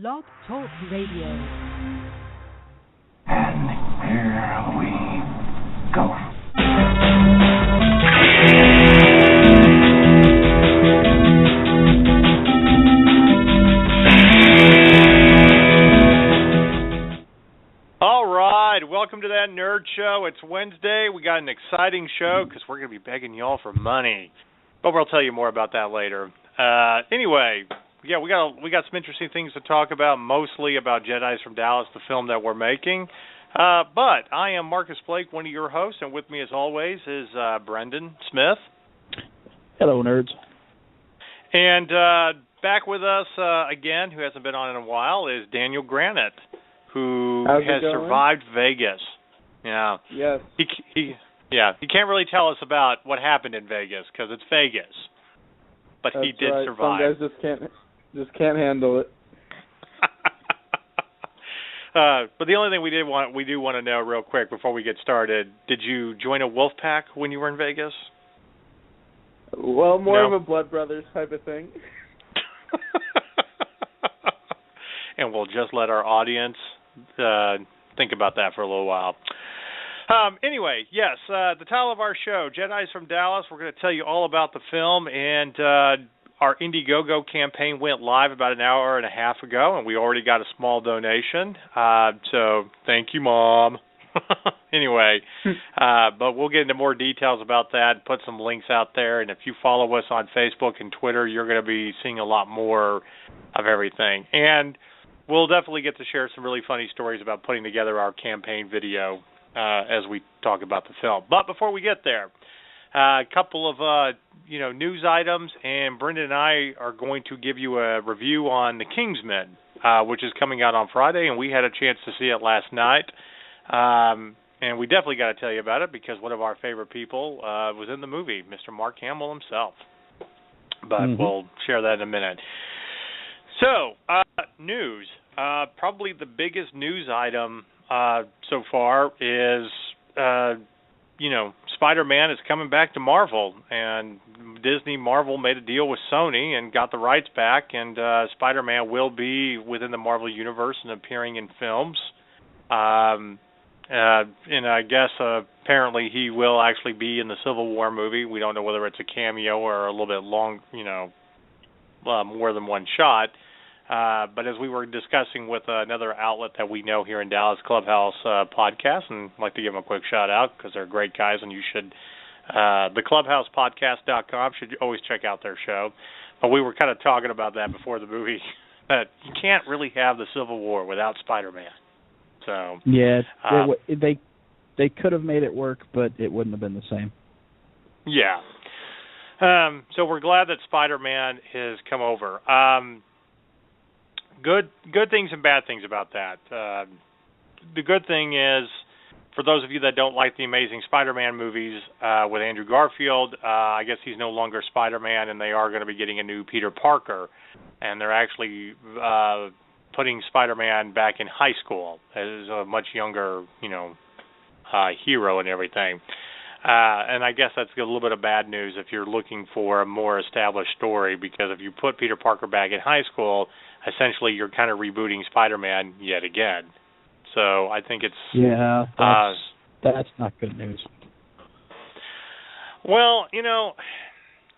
Blog Talk Radio. And here we go. All right, welcome to that Nerd Show. It's Wednesday. We got an exciting show because we're going to be begging y'all for money. But we'll tell you more about that later. Anyway, yeah, we got some interesting things to talk about, mostly about Jedis From Dallas, the film that we're making. But I am Marcus Blake, one of your hosts, and with me as always is Brendan Smith. Hello, nerds. And back with us again, who hasn't been on in a while, is Daniel Granat, who has survived Vegas. Yeah. Yes. He can't really tell us about what happened in Vegas because it's Vegas. But That's he did right. survive. Some guys just can't handle it. But the only thing we do want to know real quick before we get started, did you join a wolf pack when you were in Vegas? Well, more of a Blood Brothers type of thing. And we'll just let our audience think about that for a little while. Anyway, yes, the title of our show, Jedis From Dallas. We're going to tell you all about the film, and our Indie GoGo campaign went live about an hour and a half ago, and we already got a small donation. So thank you, Mom. Anyway, but we'll get into more details about that, put some links out there, and if you follow us on Facebook and Twitter, you're going to be seeing a lot more of everything. And we'll definitely get to share some really funny stories about putting together our campaign video as we talk about the film. But before we get there, a couple of news items, and Brendan and I are going to give you a review on The Kingsman, which is coming out on Friday, and we had a chance to see it last night. And we definitely got to tell you about it because one of our favorite people was in the movie, Mr. Mark Hamill himself. But we'll share that in a minute. So, news. Probably the biggest news item so far is, Spider-Man is coming back to Marvel, and Marvel made a deal with Sony and got the rights back, and Spider-Man will be within the Marvel Universe and appearing in films. And I guess apparently he will actually be in the Civil War movie. We don't know whether it's a cameo or a little bit long, more than one shot. But as we were discussing with another outlet that we know here in Dallas, Clubhouse Podcast, and I'd like to give them a quick shout out because they're great guys, and you should, theclubhousepodcast.com should always check out their show. But we were kind of talking about that before the movie, that you can't really have the Civil War without Spider-Man. So yeah, they could have made it work, but it wouldn't have been the same. Yeah. So we're glad that Spider-Man has come over. Good things and bad things about that. The good thing is, for those of you that don't like the Amazing Spider-Man movies with Andrew Garfield, I guess he's no longer Spider-Man, and they are going to be getting a new Peter Parker. And they're actually putting Spider-Man back in high school as a much younger, hero and everything. And I guess that's a little bit of bad news if you're looking for a more established story, because if you put Peter Parker back in high school, essentially you're kind of rebooting Spider-Man yet again. So I think it's... Yeah, that's not good news. Well,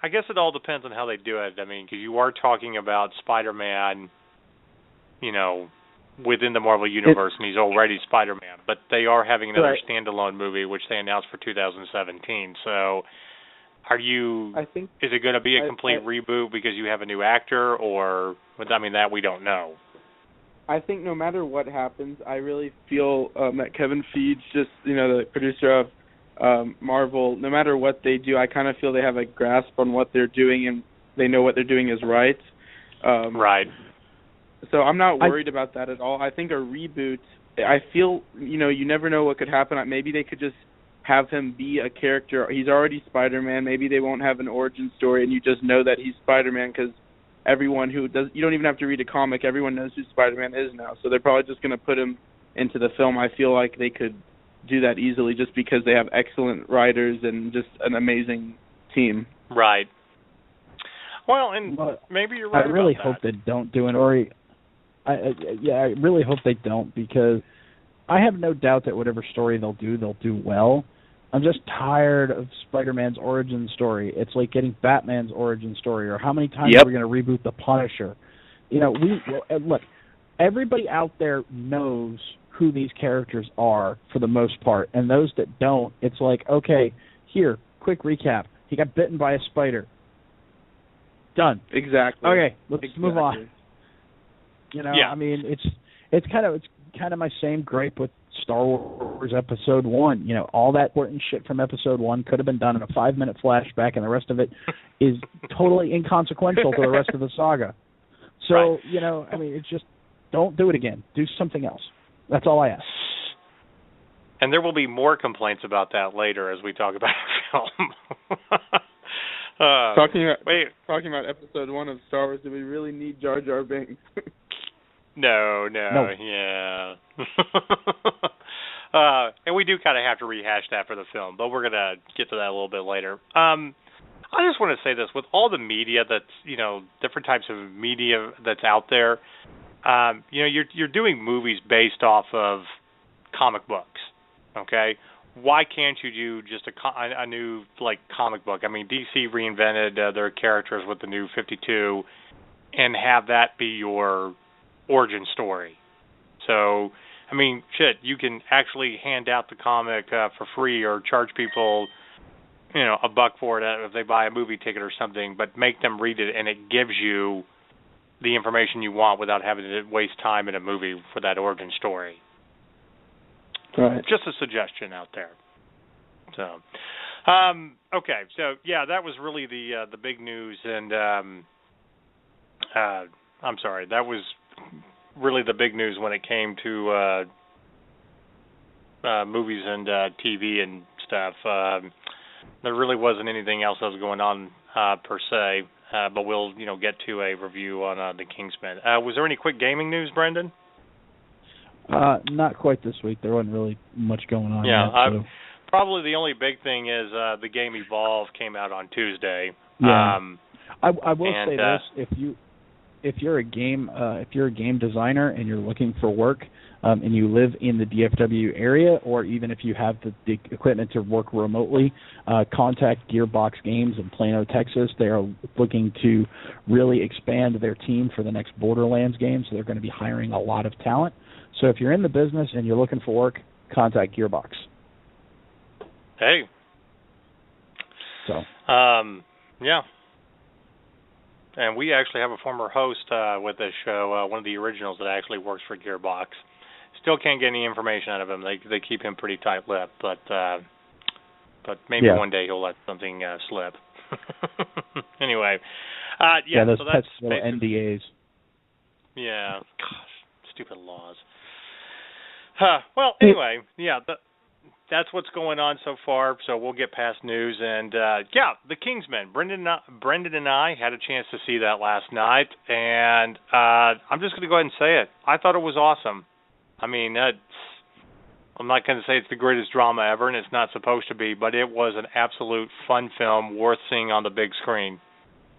I guess it all depends on how they do it. I mean, because you are talking about Spider-Man, within the Marvel Universe, and he's already Spider-Man. But they are having another standalone movie, which they announced for 2017. So, is it going to be a complete reboot because you have a new actor, or, that we don't know. I think no matter what happens, I really feel that Kevin Feige, just, the producer of Marvel, no matter what they do, I kind of feel they have a grasp on what they're doing, and they know what they're doing is right. Right. So I'm not worried about that at all. I think a reboot, I feel, you never know what could happen. Maybe they could just have him be a character. He's already Spider-Man. Maybe they won't have an origin story, and you just know that he's Spider-Man because everyone who does, you don't even have to read a comic. Everyone knows who Spider-Man is now. So they're probably just going to put him into the film. I feel like they could do that easily just because they have excellent writers and just an amazing team. Right. Well, and maybe you're right. I really about hope that. they don't do an origin. I really hope they don't, because I have no doubt that whatever story they'll do well. I'm just tired of Spider-Man's origin story. It's like getting Batman's origin story, or how many times are we going to reboot The Punisher? Look, everybody out there knows who these characters are for the most part, and those that don't, it's like, okay, here, quick recap. He got bitten by a spider. Done. Exactly. Okay, let's move on. I mean, it's kind of my same gripe with Star Wars Episode 1. All that important shit from Episode 1 could have been done in a 5-minute flashback, and the rest of it is totally inconsequential to the rest of the saga. So, right. I mean, it's just, don't do it again. Do something else. That's all I ask. And there will be more complaints about that later as we talk about the film. Talking about Episode 1 of Star Wars, do we really need Jar Jar Binks? No. Yeah. And we do kind of have to rehash that for the film, but we're going to get to that a little bit later. I just want to say this, with all the media that's, different types of media that's out there, you're doing movies based off of comic books, okay? Why can't you do just a new, comic book? I mean, DC reinvented their characters with the New 52 and have that be your origin story. So, I mean, shit, you can actually hand out the comic for free or charge people, $1 for it if they buy a movie ticket or something, but make them read it, and it gives you the information you want without having to waste time in a movie for that origin story. Right. Just a suggestion out there. So, okay, so yeah, that was really the big news, and I'm sorry, that was really the big news when it came to movies and TV and stuff. There really wasn't anything else that was going on per se, but we'll get to a review on The Kingsman. Was there any quick gaming news, Brendan? Not quite this week. There wasn't really much going on. Yeah, probably the only big thing is the game Evolve came out on Tuesday. Yeah. I will say this: if you're a game designer and you're looking for work, and you live in the DFW area, or even if you have the equipment to work remotely, contact Gearbox Games in Plano, Texas. They are looking to really expand their team for the next Borderlands game, so they're going to be hiring a lot of talent. So if you're in the business and you're looking for work, contact Gearbox. Hey. So. Yeah. And we actually have a former host with this show, one of the originals that actually works for Gearbox. Still can't get any information out of him. They keep him pretty tight-lipped, but maybe one day he'll let something slip. Anyway, those so that's little NDAs. Yeah, gosh, stupid laws. Well, anyway, that's what's going on so far. So we'll get past news, and The Kingsman. Brendan and I had a chance to see that last night, and I'm just going to go ahead and say it. I thought it was awesome. I mean, I'm not going to say it's the greatest drama ever, and it's not supposed to be, but it was an absolute fun film worth seeing on the big screen.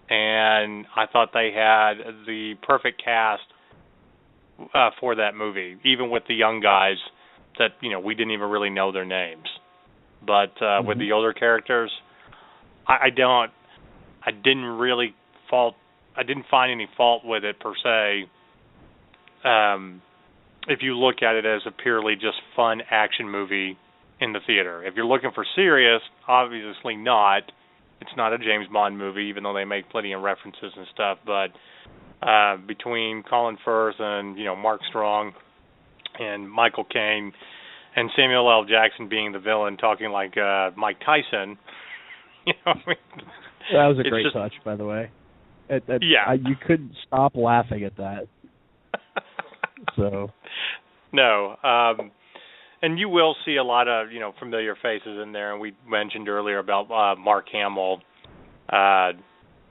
And I thought they had the perfect cast for that movie, even with the young guys that, we didn't even really know their names. But with the older characters, I didn't find any fault with it per se. If you look at it as a purely just fun action movie in the theater. If you're looking for serious, obviously not. It's not a James Bond movie, even though they make plenty of references and stuff. But between Colin Firth and Mark Strong and Michael Caine and Samuel L. Jackson being the villain, talking like Mike Tyson, that was a great touch, by the way. You couldn't stop laughing at that. So. No, and you will see a lot of familiar faces in there, and we mentioned earlier about Mark Hamill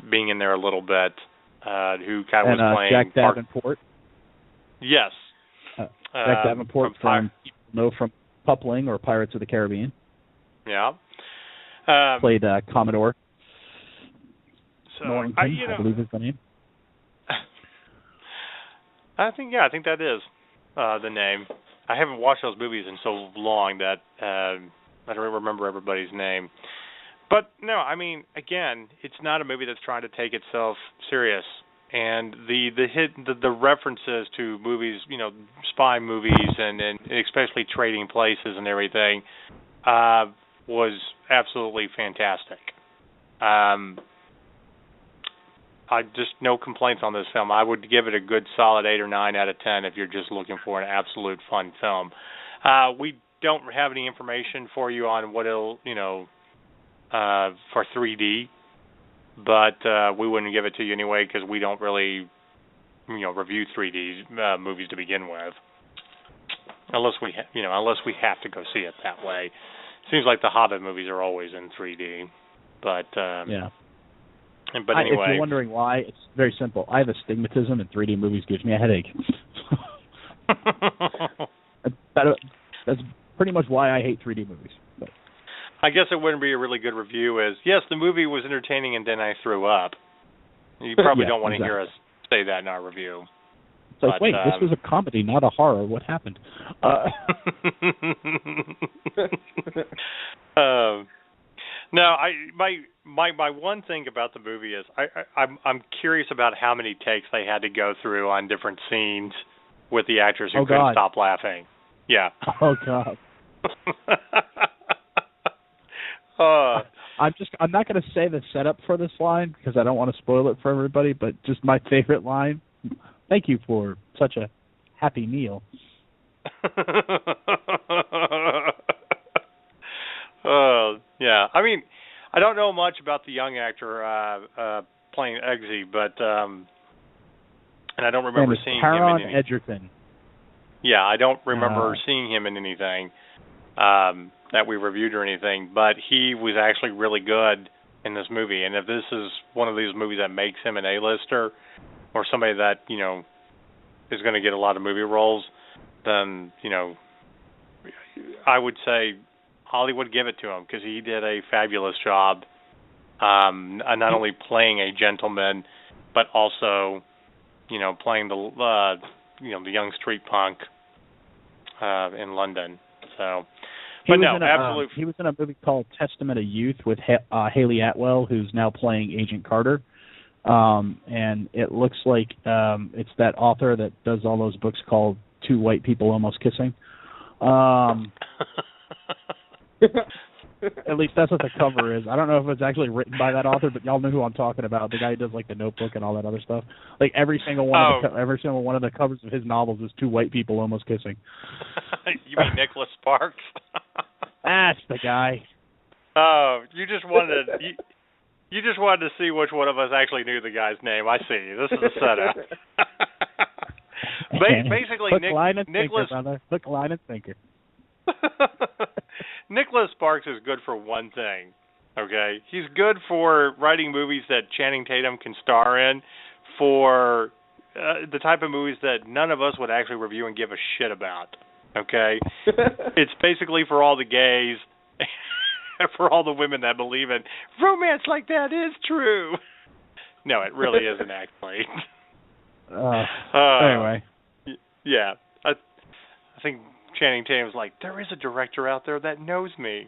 being in there a little bit, who kind of was playing Jack Davenport. Yes, Jack Davenport from Pupling or Pirates of the Caribbean. Yeah, played Commodore. So Norrington, I believe is the name. I think that is the name. I haven't watched those movies in so long that I don't remember everybody's name. But no, I mean, again, it's not a movie that's trying to take itself serious. And the references to movies, spy movies, and especially Trading Places and everything, was absolutely fantastic. I just no complaints on this film. I would give it a good solid 8 or 9 out of 10 if you're just looking for an absolute fun film. We don't have any information for you on what it'll, for 3D, but we wouldn't give it to you anyway because we don't really, review 3D movies to begin with, unless we have to go see it that way. Seems like the Hobbit movies are always in 3D, but yeah. But anyway, if you're wondering why, it's very simple. I have astigmatism, and 3D movies gives me a headache. That's pretty much why I hate 3D movies. But I guess it wouldn't be a really good review as, yes, the movie was entertaining and then I threw up. You probably don't want to hear us say that in our review. It's like, wait, this was a comedy, not a horror. What happened? No, my one thing about the movie is I'm curious about how many takes they had to go through on different scenes with the actors who couldn't stop laughing. Yeah. Oh God. I'm not going to say the setup for this line because I don't want to spoil it for everybody, but just my favorite line. Thank you for such a happy meal. Yeah. I mean, I don't know much about the young actor playing Eggsy, but and I don't remember seeing him in anything. Edgerton. Yeah, I don't remember seeing him in anything that we reviewed or anything, but he was actually really good in this movie. And if this is one of these movies that makes him an A-lister or somebody that, is going to get a lot of movie roles, then, I would say Hollywood give it to him because he did a fabulous job, not only playing a gentleman, but also, playing the young street punk in London. So, but no, absolutely. He was in a movie called Testament of Youth with Haley Atwell, who's now playing Agent Carter. And it looks like it's that author that does all those books called Two White People Almost Kissing. At least that's what the cover is. I don't know if it's actually written by that author, but y'all know who I'm talking about. The guy who does like The Notebook and all that other stuff. Like every single one of the covers of his novels is Two White People Almost Kissing. You mean Nicholas Sparks? That's the guy. Oh, you just wanted to see which one of us actually knew the guy's name. I see. This is a setup. Basically, Hook, line, and Nicholas. Sinker, brother. Hook, line, and sinker. Nicholas Sparks is good for one thing, okay? He's good for writing movies that Channing Tatum can star in, for the type of movies that none of us would actually review and give a shit about, okay? It's basically for all the gays, for all the women that believe in romance like that is true. No, it really isn't actually. Anyway. Yeah. I think Channing Tatum's like, there is a director out there that knows me.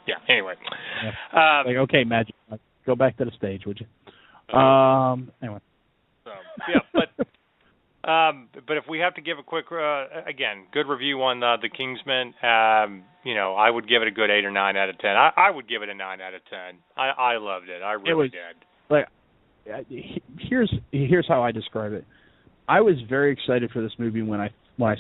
Yeah, anyway. Yeah. Okay, Magic, go back to the stage, would you? Anyway. So, yeah, but if we have to give a quick, again, good review on The Kingsman, I would give it a good 8 or 9 out of 10. I would give it a 9 out of 10. I loved it. I really did. Like, here's how I describe it. I was very excited for this movie when I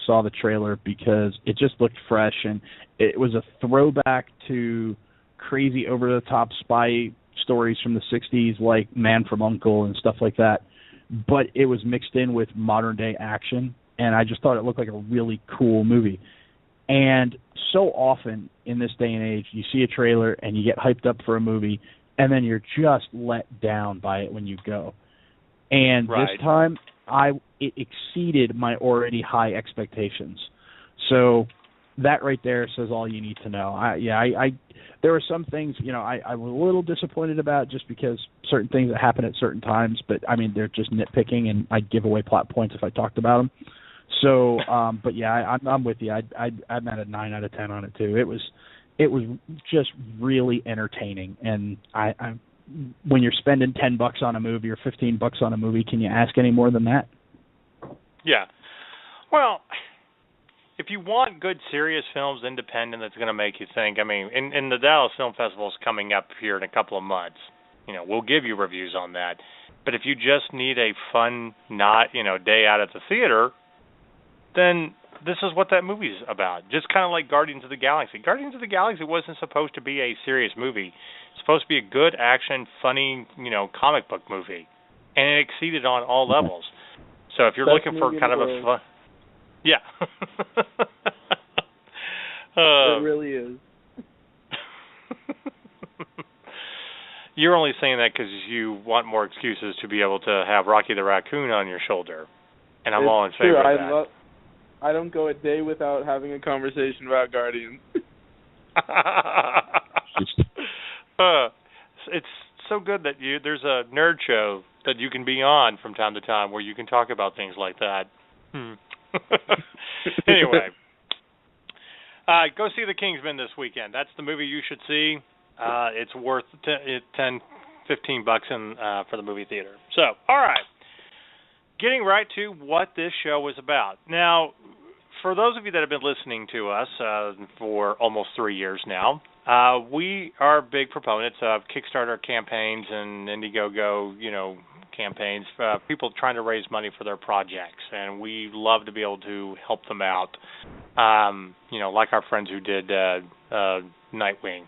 saw the trailer because it just looked fresh and it was a throwback to crazy over-the-top spy stories from the 60s like Man from U.N.C.L.E. and stuff like that. But it was mixed in with modern-day action, and I just thought it looked like a really cool movie. And so often in this day and age, you see a trailer and you get hyped up for a movie, and then you're just let down by it when you go. And this time, it exceeded my already high expectations. So that right there says all you need to know. I there were some things, I was a little disappointed about just because certain things that happen at certain times, but I mean, they're just nitpicking, and I'd give away plot points if I talked about them. So, but yeah, I'm with you. I'm at a 9 out of 10 on it too. It was just really entertaining, and I when you're spending $10 on a movie or $15 on a movie, can you ask any more than that? Yeah. Well, if you want good, serious films, independent, that's going to make you think, I mean, and the Dallas Film Festival is coming up here in a couple of months. We'll give you reviews on that. But if you just need a fun, day out at the theater, then this is what that movie's about. Just kind of like Guardians of the Galaxy. Guardians of the Galaxy wasn't supposed to be a serious movie. It's supposed to be a good action, funny, comic book movie. And it exceeded on all levels. So if you're looking for kind of a fun... Yeah. It really is. You're only saying that because you want more excuses to be able to have Rocky the Raccoon on your shoulder. And I'm all in favor of that. I don't go a day without having a conversation about Guardians. It's so good that there's a nerd show that you can be on from time to time where you can talk about things like that. Anyway, go see The Kingsman this weekend. That's the movie you should see. It's worth $10-15 for the movie theater. So, all right. Getting right to what this show is about. Now, for those of you that have been listening to us for almost 3 years now, we are big proponents of Kickstarter campaigns and Indie GoGo, campaigns, people trying to raise money for their projects, and we love to be able to help them out, like our friends who did Nightwing.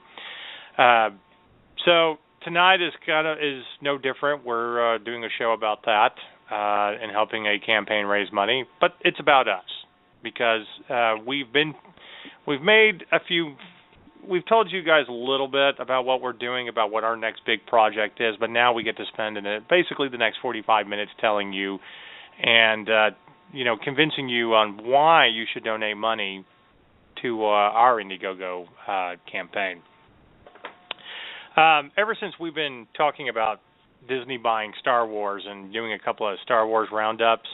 So tonight is no different. We're doing a show about that and helping a campaign raise money, but it's about us because we've told you guys a little bit about what we're doing, about what our next big project is, but now we get to spend basically the next 45 minutes telling you and, convincing you on why you should donate money to our Indie GoGo campaign. Ever since we've been talking about Disney buying Star Wars and doing a couple of Star Wars roundups,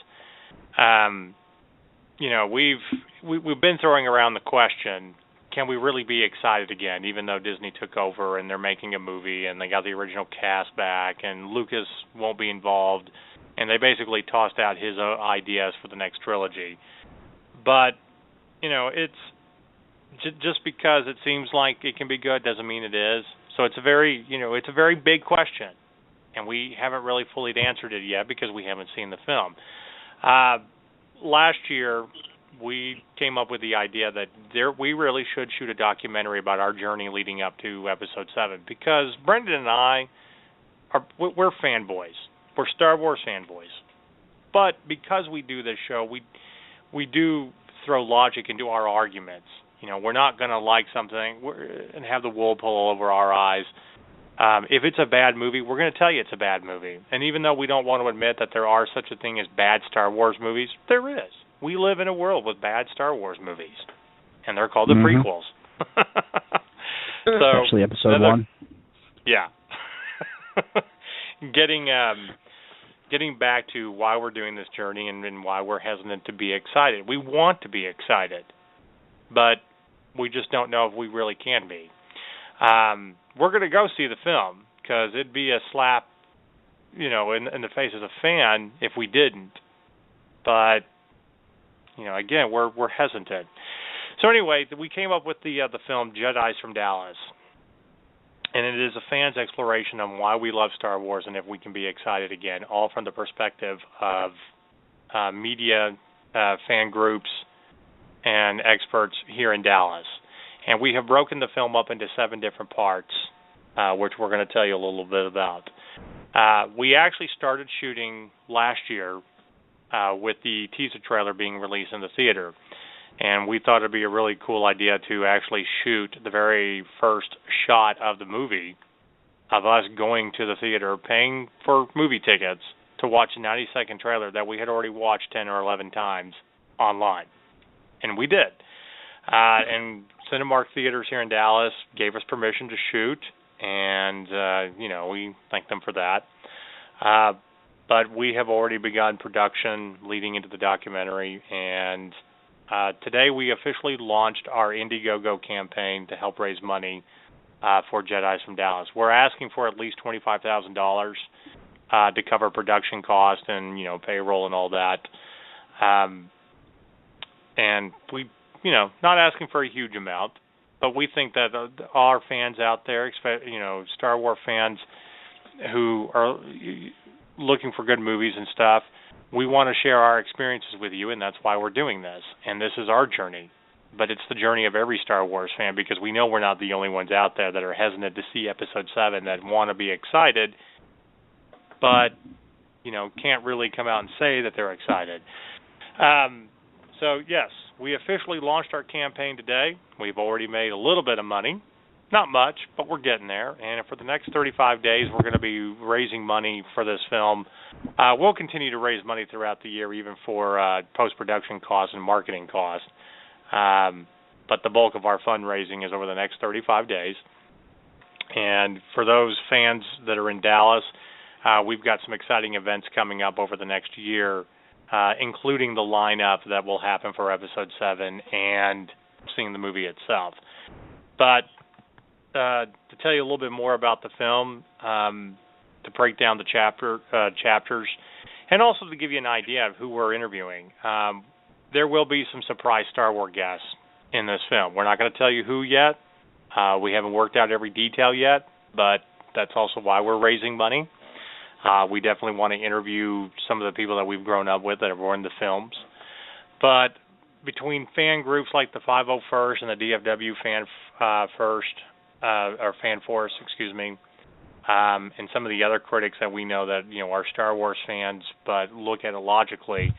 we've been throwing around the question, can we really be excited again, even though Disney took over and they're making a movie and they got the original cast back and Lucas won't be involved, and they basically tossed out his ideas for the next trilogy. But, it's just because it seems like it can be good doesn't mean it is. So it's a very big question, and we haven't really fully answered it yet because we haven't seen the film. Last year, we came up with the idea that we really should shoot a documentary about our journey leading up to Episode 7 because Brendan and I, we're fanboys. We're Star Wars fanboys. But because we do this show, we do throw logic into our arguments. We're not going to like something and have the wool pull over our eyes. If it's a bad movie, we're going to tell you it's a bad movie. And even though we don't want to admit that there are such a thing as bad Star Wars movies, there is. We live in a world with bad Star Wars movies, and they're called the prequels. So, especially Episode 1. Yeah. Getting back to why we're doing this journey and why we're hesitant to be excited. We want to be excited, but we just don't know if we really can be. We're going to go see the film because it'd be a slap, in the face as a fan if we didn't. But again, we're hesitant. So anyway, we came up with the film Jedis From Dallas, and it is a fan's exploration on why we love Star Wars and if we can be excited again, all from the perspective of media, fan groups, and experts here in Dallas. And we have broken the film up into 7 different parts, which we're going to tell you a little bit about. We actually started shooting last year with the teaser trailer being released in the theater. And we thought it would be a really cool idea to actually shoot the very first shot of the movie of us going to the theater, paying for movie tickets to watch a 90-second trailer that we had already watched 10 or 11 times online. And we did. And Cinemark Theaters here in Dallas gave us permission to shoot, and we thank them for that. But we have already begun production leading into the documentary, and today we officially launched our Indie GoGo campaign to help raise money for Jedis from Dallas. We're asking for at least $25,000 to cover production costs and payroll and all that. And we, not asking for a huge amount, but we think that our fans out there, Star Wars fans who are looking for good movies and stuff, we want to share our experiences with you, and that's why we're doing this. And this is our journey, but it's the journey of every Star Wars fan, because we know we're not the only ones out there that are hesitant to see Episode 7, that want to be excited, but can't really come out and say that they're excited. So yes, we officially launched our campaign today. We've already made a little bit of money. Not much, but we're getting there. And for the next 35 days, we're going to be raising money for this film. We'll continue to raise money throughout the year, even for post-production costs and marketing costs. But the bulk of our fundraising is over the next 35 days. And for those fans that are in Dallas, we've got some exciting events coming up over the next year, including the lineup that will happen for Episode 7 and seeing the movie itself. But to tell you a little bit more about the film, to break down the chapters, and also to give you an idea of who we're interviewing, there will be some surprise Star Wars guests in this film. We're not going to tell you who yet. We haven't worked out every detail yet, but that's also why we're raising money. We definitely want to interview some of the people that we've grown up with that have were in the films. But between fan groups like the 501st and the DFW Fan Force, and some of the other critics that we know that are Star Wars fans but look at it logically,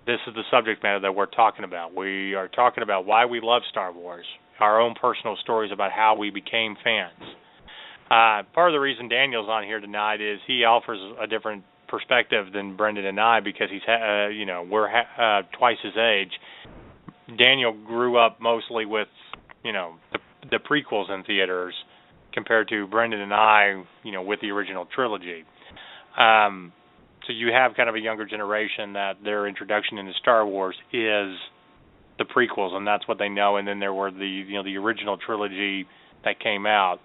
this is the subject matter that we're talking about. We are talking about why we love Star Wars, our own personal stories about how we became fans. Part of the reason Daniel's on here tonight is he offers a different perspective than Brendan and I, because we're twice his age. Daniel grew up mostly with the prequels in theaters, compared to Brendan and I, with the original trilogy. So you have kind of a younger generation that their introduction into Star Wars is the prequels, and that's what they know. And then there were the original trilogy that came out,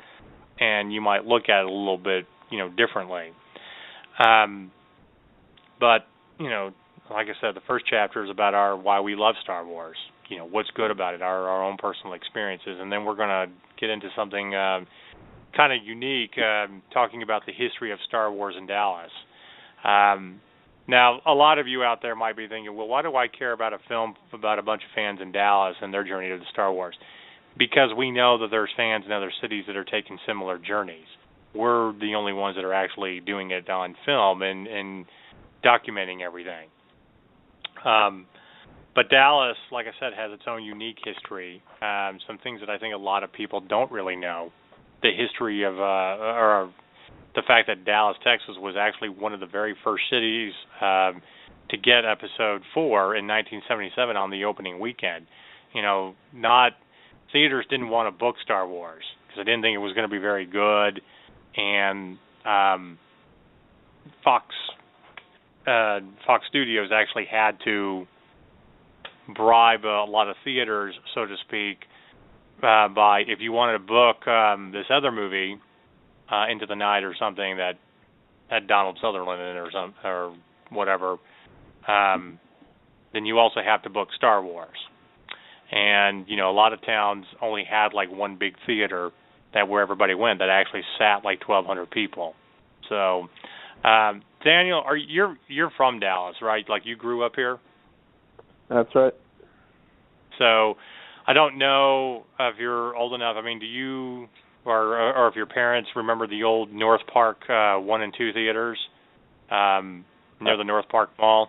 and you might look at it a little bit, differently. But like I said, the first chapter is about why we love Star Wars. What's good about it, our own personal experiences, and then we're going to get into something kind of unique, talking about the history of Star Wars in Dallas. Now, a lot of you out there might be thinking, well, why do I care about a film about a bunch of fans in Dallas and their journey to the Star Wars? Because we know that there's fans in other cities that are taking similar journeys. We're the only ones that are actually doing it on film and documenting everything. But Dallas, like I said, has its own unique history. Some things that I think a lot of people don't really know. The history of, or the fact that Dallas, Texas was actually one of the very first cities to get Episode 4 in 1977 on the opening weekend. Theaters didn't want to book Star Wars because they didn't think it was going to be very good, and Fox Studios actually had to bribe a lot of theaters, so to speak, by, if you wanted to book this other movie, Into the Night or something that had Donald Sutherland in it or whatever, then you also have to book Star Wars. And, a lot of towns only had like one big theater where everybody went that actually sat like 1,200 people. So, Daniel, you're from Dallas, right? Like, you grew up here? That's right. So, I don't know if you're old enough. I mean, do you or if your parents remember the old North Park 1 and 2 theaters near the North Park Mall?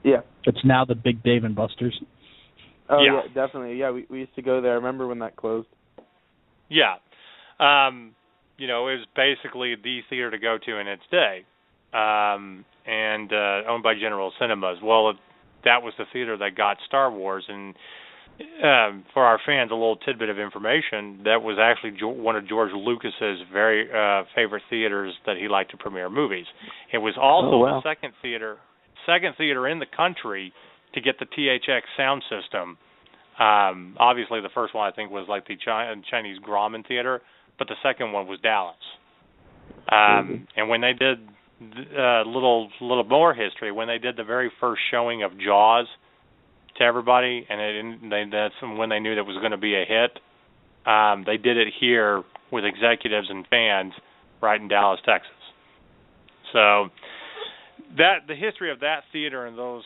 Yeah. It's now the Big Dave and Buster's. Oh, yeah, definitely. Yeah, we used to go there. I remember when that closed. Yeah. It was basically the theater to go to in its day, and owned by General Cinemas. Well, that was the theater that got Star Wars, and for our fans, a little tidbit of information, that was actually one of George Lucas's very favorite theaters that he liked to premiere movies. It was also the second theater in the country to get the THX sound system. Obviously, the first one I think was like the Chinese Grauman Theater, but the second one was Dallas. And when they did little more history, when they did the very first showing of Jaws to everybody, and that's when they knew that it was going to be a hit. They did it here with executives and fans right in Dallas, Texas. So the history of that theater and those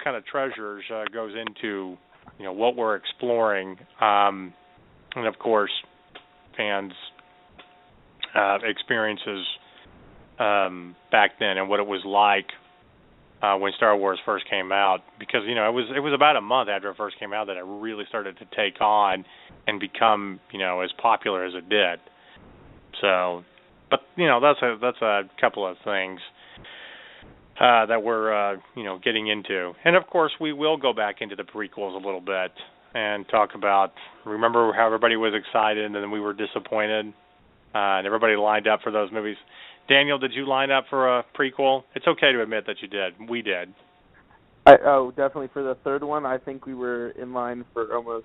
kind of treasures goes into what we're exploring, and of course fans' experiences back then and what it was like when Star Wars first came out, because it was about a month after it first came out that it really started to take on and become as popular as it did. So, but that's a couple of things that we're getting into, and of course we will go back into the prequels a little bit and talk about. Remember how everybody was excited and then we were disappointed, and everybody lined up for those movies. Daniel, did you line up for a prequel? It's okay to admit that you did. We did. Definitely for the third one. I think we were in line for almost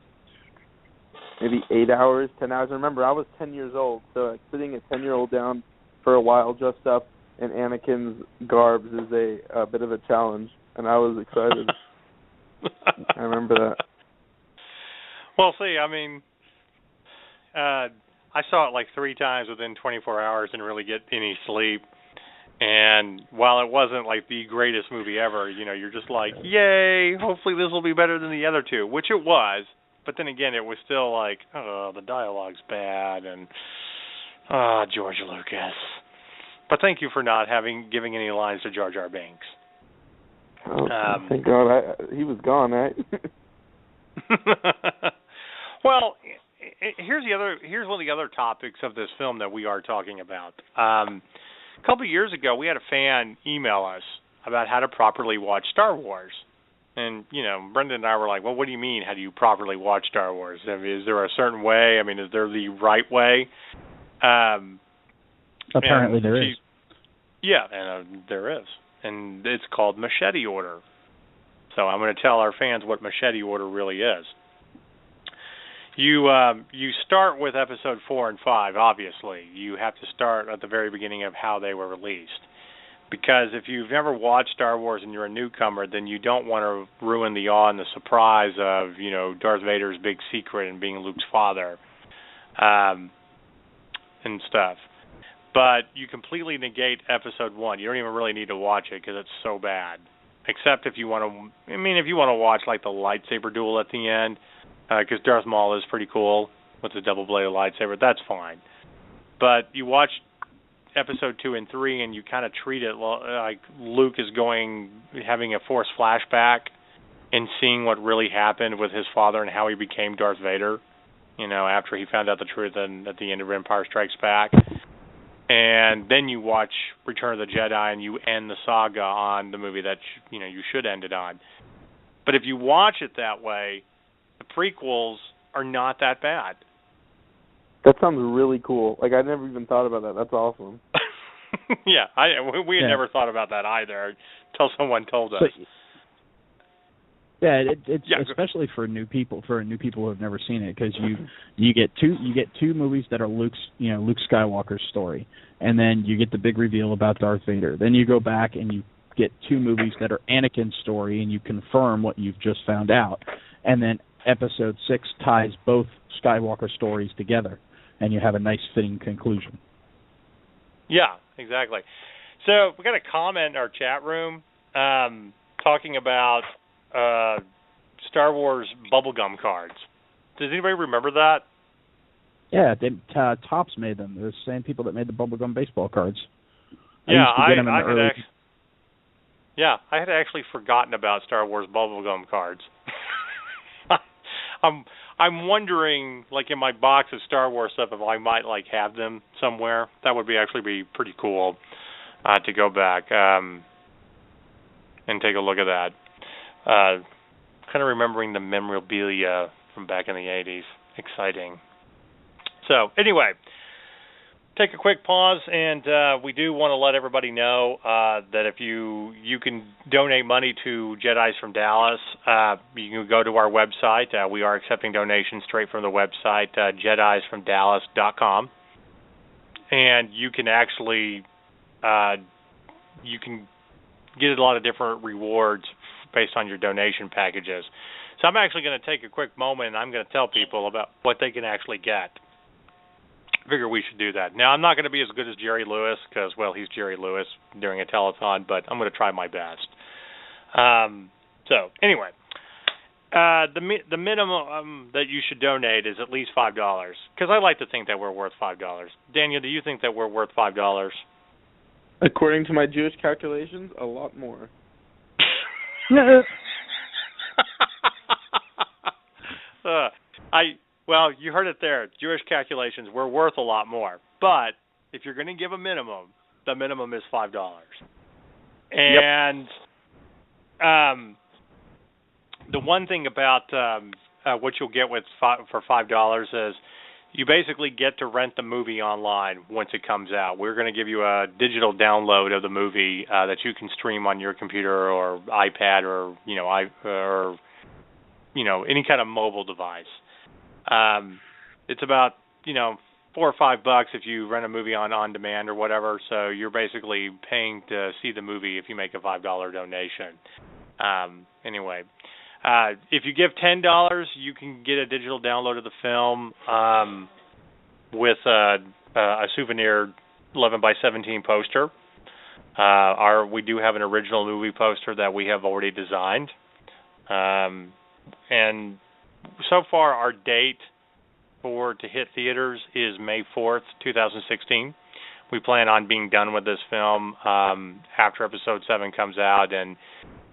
maybe 8 hours, 10 hours. Remember, I was 10 years old, so sitting a 10-year-old down for a while dressed up in Anakin's garbs is a bit of a challenge, and I was excited. I remember that. Well, see, I mean, I saw it like 3 times within 24 hours and really get any sleep. And while it wasn't like the greatest movie ever, you're just like, yay, hopefully this will be better than the other two, which it was. But then again, it was still like, oh, the dialogue's bad, and George Lucas. But thank you for not giving any lines to Jar Jar Binks. Thank God he was gone, right? Well, here's one of the other topics of this film that we are talking about. A couple of years ago, we had a fan email us about how to properly watch Star Wars. And, Brendan and I were like, well, what do you mean, how do you properly watch Star Wars? I mean, is there a certain way? I mean, is there the right way? Apparently there is. Yeah, and there is. And it's called machete order. So I'm going to tell our fans what machete order really is. You start with episode 4 and 5, obviously. You have to start at the very beginning of how they were released. Because if you've never watched Star Wars and you're a newcomer, then you don't want to ruin the awe and the surprise of, Darth Vader's big secret and being Luke's father, and stuff. But you completely negate episode 1. You don't even really need to watch it because it's so bad. Except if you want to, if you want to watch like the lightsaber duel at the end, because Darth Maul is pretty cool with the double-bladed lightsaber, that's fine. But you watch episode 2 and 3 and you kind of treat it like Luke is having a forced flashback and seeing what really happened with his father and how he became Darth Vader, after he found out the truth at the end of Empire Strikes Back. And then you watch Return of the Jedi and you end the saga on the movie that you should end it on. But if you watch it that way, the prequels are not that bad. That sounds really cool. Like, I never even thought about that. That's awesome. Yeah, we had never thought about that either until someone told us. It's especially for new people who have never seen it, because you get two movies that are Luke Skywalker's story, and then you get the big reveal about Darth Vader. Then you go back and you get 2 movies that are Anakin's story, and you confirm what you've just found out, and then episode 6 ties both Skywalker stories together, and you have a nice fitting conclusion. Yeah, exactly. So we got a comment in our chat room talking about Star Wars bubblegum cards. Does anybody remember that? Yeah, Topps made them. They're the same people that made the bubblegum baseball cards. I had actually forgotten about Star Wars bubblegum cards. I'm wondering, like in my box of Star Wars stuff, if I might have them somewhere. That would actually be pretty cool to go back and take a look at that. Kind of remembering the memorabilia from back in the 80s. Exciting. So, anyway, take a quick pause, and we do want to let everybody know that if you can donate money to Jedis from Dallas, you can go to our website. We are accepting donations straight from the website, jedisfromdallas.com, and you can actually you can get a lot of different rewards based on your donation packages. So I'm actually going to take a quick moment, and I'm going to tell people about what they can actually get. I figure we should do that. Now, I'm not going to be as good as Jerry Lewis because, well, he's Jerry Lewis during a telethon, but I'm going to try my best. So, anyway, the minimum that you should donate is at least $5 because I like to think that we're worth $5. Daniel, do you think that we're worth $5? According to my Jewish calculations, a lot more. Well, you heard it there. Jewish calculations, we're worth a lot more. But if you're going to give a minimum, the minimum is $5. And the one thing about what you'll get for $5 is you basically get to rent the movie online once it comes out. We're going to give you a digital download of the movie that you can stream on your computer or iPad or any kind of mobile device. It's about $4 or $5 if you rent a movie on demand or whatever. So you're basically paying to see the movie if you make a $5 donation. Anyway. If you give $10, you can get a digital download of the film with a souvenir 11 by 17 poster. We do have an original movie poster that we have already designed. And so far, our date to hit theaters is May 4th, 2016. We plan on being done with this film after Episode 7 comes out and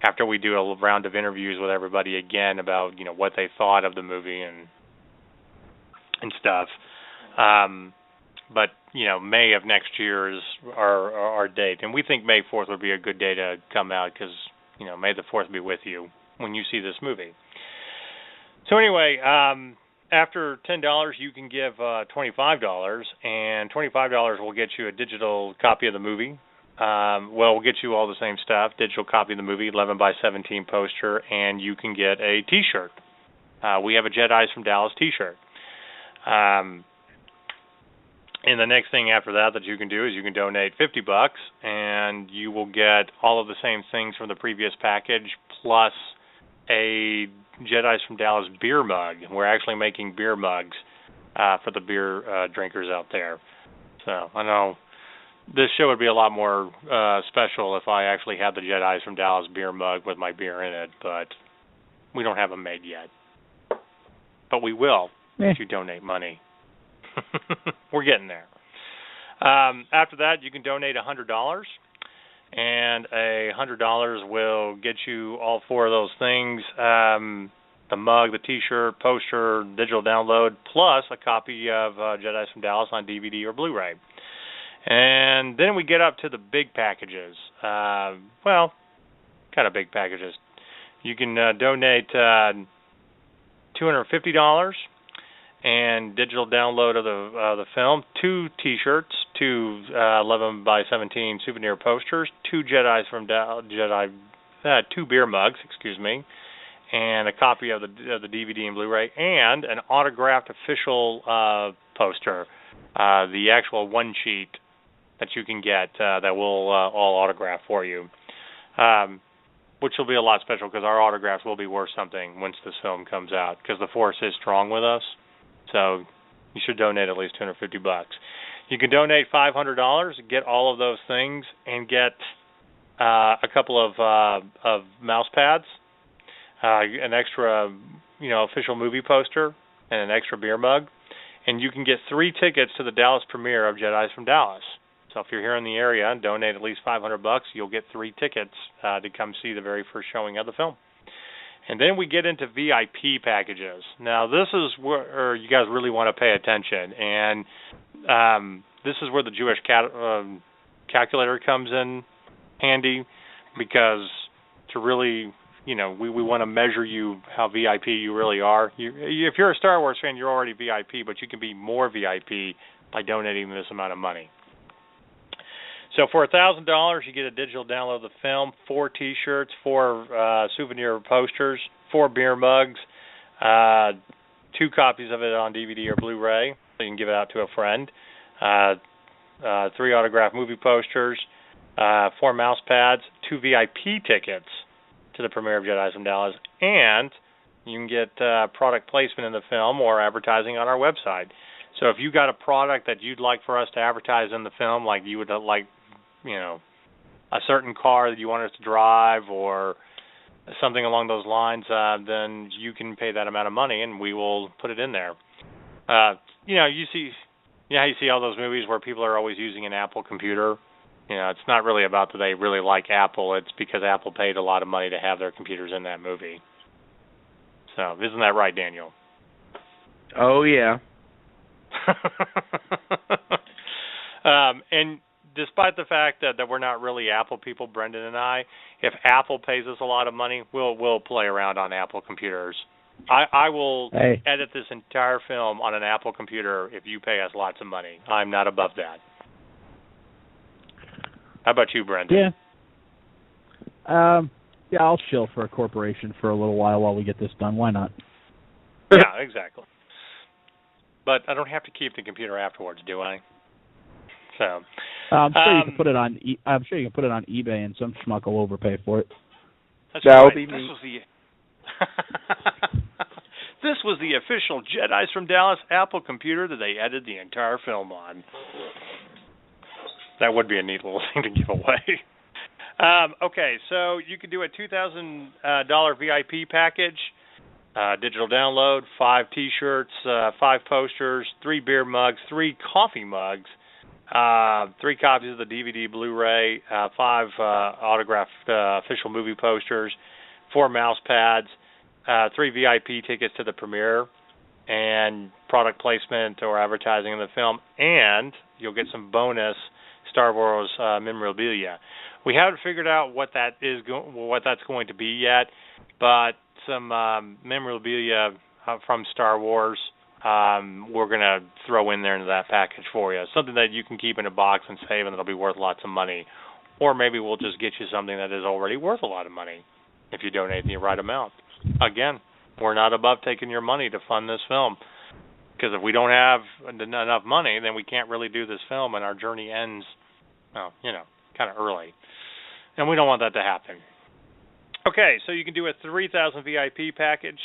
after we do a round of interviews with everybody again about, what they thought of the movie and stuff. But, May of next year is our date. And we think May 4th would be a good day to come out because, May the 4th be with you when you see this movie. So anyway, after $10, you can give $25, and $25 will get you a digital copy of the movie. We'll get you all the same stuff, digital copy of the movie, 11 by 17 poster, and you can get a T-shirt. We have a Jedis from Dallas T-shirt. And the next thing after that you can do is you can donate $50, and you will get all of the same things from the previous package, plus a Jedis from Dallas beer mug. We're actually making beer mugs for the beer drinkers out there. So I know this show would be a lot more special if I actually had the Jedis from Dallas beer mug with my beer in it, but we don't have them made yet. But we will if you donate money. We're getting there. After that, you can donate $100, and $100 will get you all four of those things, the mug, the T-shirt, poster, digital download, plus a copy of Jedis from Dallas on DVD or Blu-ray. And then we get up to the big packages. Kind of big packages. You can donate $250 and digital download of the film, 2 T-shirts, 2 11 by 17 souvenir posters, 2 Jedis from 2 beer mugs, and a copy of the DVD and Blu-ray, and an autographed official poster, the actual one sheet that you can get that we'll all autograph for you, which will be a lot special because our autographs will be worth something once this film comes out because the force is strong with us. So you should donate at least $250. You can donate $500, get all of those things, and get a couple of mouse pads, an extra, official movie poster, and an extra beer mug. And you can get 3 tickets to the Dallas premiere of Jedis from Dallas. So if you're here in the area and donate at least $500, you'll get 3 tickets to come see the very first showing of the film. And then we get into VIP packages. Now, this is where you guys really want to pay attention. And this is where the Jewish calculator comes in handy, because to really we want to measure you how VIP you really are. If you're a Star Wars fan, you're already VIP, but you can be more VIP by donating this amount of money. So for $1,000, you get a digital download of the film, 4 T-shirts, 4 souvenir posters, 4 beer mugs, 2 copies of it on DVD or Blu-ray, so you can give it out to a friend, 3 autographed movie posters, 4 mouse pads, 2 VIP tickets to the premiere of Jedis from Dallas, and you can get product placement in the film or advertising on our website. So if you got a product that you'd like for us to advertise in the film, like you would like, a certain car that you want us to drive or something along those lines, then you can pay that amount of money and we will put it in there. You see all those movies where people are always using an Apple computer. It's not really about that they really like Apple. It's because Apple paid a lot of money to have their computers in that movie. So, isn't that right, Daniel? Oh, yeah. And despite the fact that we're not really Apple people, Brendan and I, if Apple pays us a lot of money, we'll play around on Apple computers. I will edit this entire film on an Apple computer if you pay us lots of money. I'm not above that. How about you, Brendan? Yeah. I'll chill for a corporation for a little while we get this done. Why not? Yeah, exactly. But I don't have to keep the computer afterwards, do I? So I'm sure you can put it on. I'm sure you can put it on eBay, and some schmuck will overpay for it. That'll be me. This was the official Jedis from Dallas Apple computer that they edited the entire film on. That would be a neat little thing to give away. Okay, so you can do a $2,000 VIP package, digital download, 5 T-shirts, 5 posters, 3 beer mugs, 3 coffee mugs, 3 copies of the DVD, Blu-ray, 5 autographed official movie posters, 4 mouse pads, 3 VIP tickets to the premiere, and product placement or advertising in the film, and you'll get some bonus Star Wars memorabilia. We haven't figured out what that's going to be yet, but some memorabilia from Star Wars we're going to throw in there into that package for you. Something that you can keep in a box and save, and it'll be worth lots of money. Or maybe we'll just get you something that is already worth a lot of money if you donate the right amount. Again, we're not above taking your money to fund this film. Because if we don't have enough money, then we can't really do this film, and our journey ends, kind of early. And we don't want that to happen. Okay, so you can do a 3,000 VIP package,